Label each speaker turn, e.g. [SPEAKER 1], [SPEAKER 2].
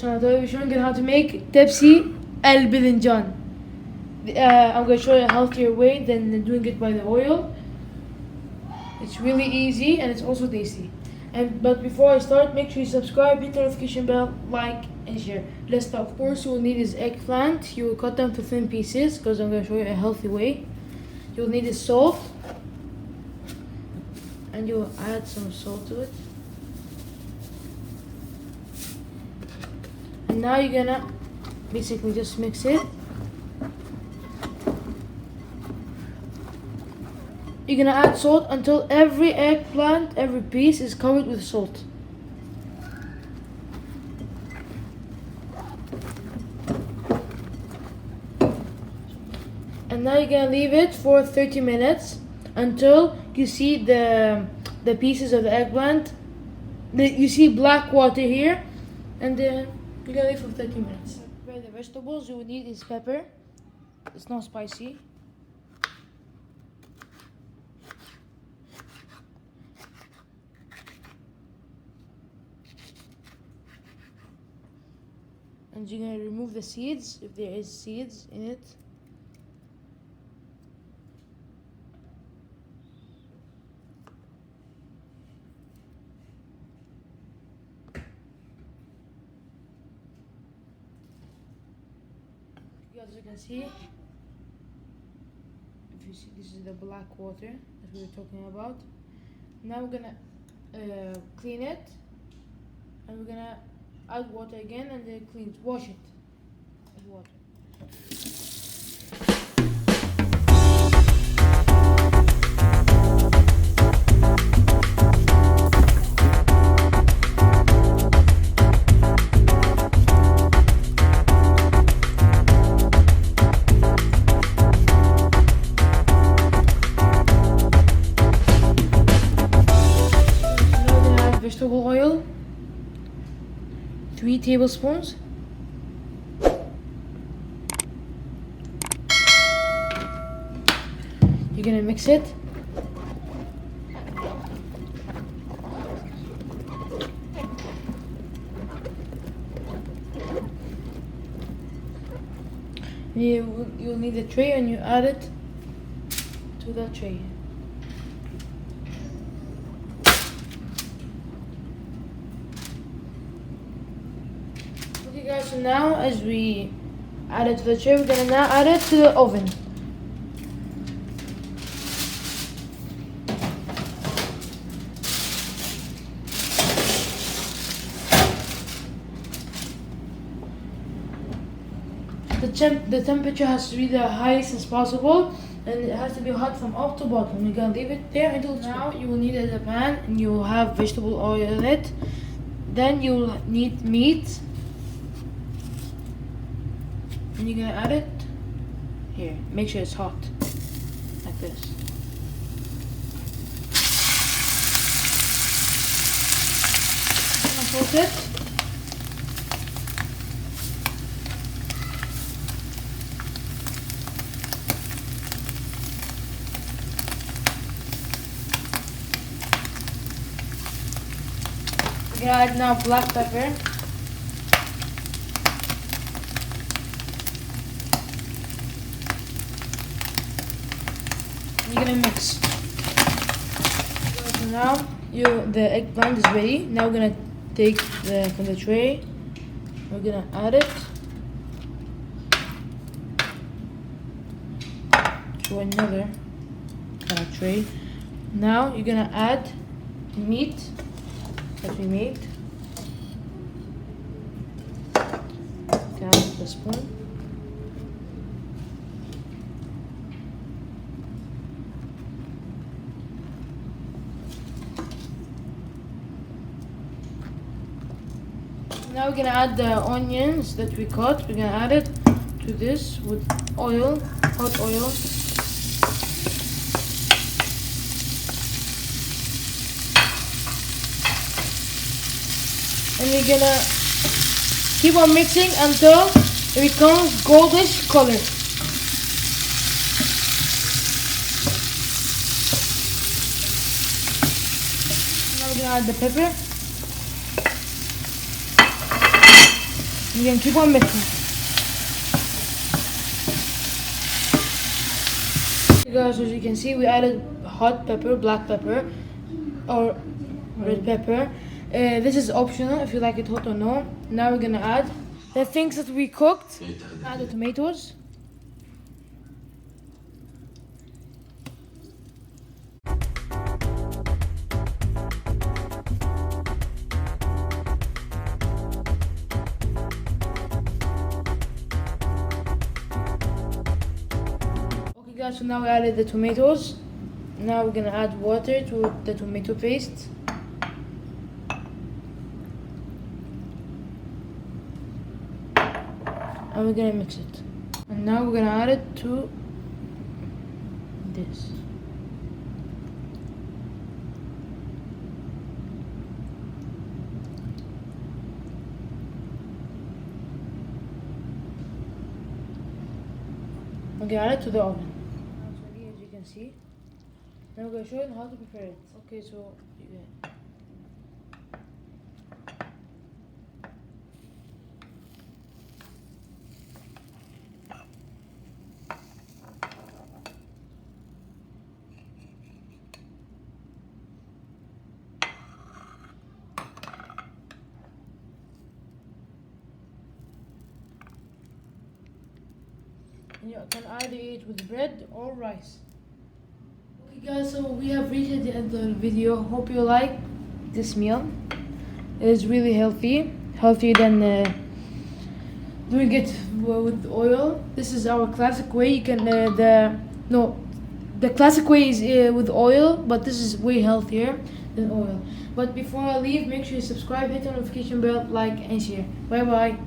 [SPEAKER 1] channel. Today we're showing you how to make تبسي الباذنجان. I'm going to show you a healthier way than doing it by the oil. It's really easy and it's also tasty. But before I start, make sure you subscribe, hit the notification bell, like and share. Let's start. First you will need is eggplant. You will cut them to thin pieces because I'm going to show you a healthy way. You'll need is salt. And you'll add some salt to it. And now you're gonna basically just mix it. You're gonna add salt until every eggplant, every piece is covered with salt. And now you're gonna leave it for 30 minutes until you see the pieces of the eggplant. You see black water here, and then you're gonna leave for 30 minutes. For the vegetables, you will need is pepper. It's not spicy. And you're gonna remove the seeds if there is seeds in it. As you can see, if you see, this is the black water that we were talking about. Now we're gonna clean it, and we're gonna add water again, and then wash it with water. Vegetable oil, 3 tablespoons. You're gonna mix it. You'll need a tray, and you add it to that tray. Okay guys, so now as we add it to the tray, we're gonna now add it to the oven. The temperature has to be the highest as possible, and it has to be hot from top to bottom. You're gonna leave it there until it's now. You will need a pan, and you will have vegetable oil in it. Then you'll need meat. And you're gonna add it here. Make sure it's hot, like this. Salt it. We're gonna add now black pepper. You're gonna mix. So now the eggplant is ready. Now we're gonna take from the tray. We're gonna add it to another kind of tray. Now you're gonna add meat that we made. Down with the spoon. Now we're gonna add the onions that we cut. We're gonna add it to this with oil, hot oil. And we're gonna keep on mixing until it becomes goldish color. Now we're gonna add the pepper. You can keep on mixing. Guys, as you can see, we added hot pepper, black pepper, or red pepper. This is optional if you like it hot or no. Now we're gonna add the things that we cooked. Add the tomatoes. Okay guys, so now we added the tomatoes. Now we're gonna add water to the tomato paste. And we're gonna mix it. And now we're gonna add it to this. We're gonna add it to the oven. Now it's ready, as you can see. Now we're gonna show you how to prepare it. Okay, so you can either eat with bread or rice. Okay guys, so we have reached the end of the video. Hope you like this meal. It is really healthy, healthier than doing it with oil. This is our classic way. You can the classic way is with oil, but this is way healthier than oil. But before I leave, make sure you subscribe, hit the notification bell, like and share. Bye bye.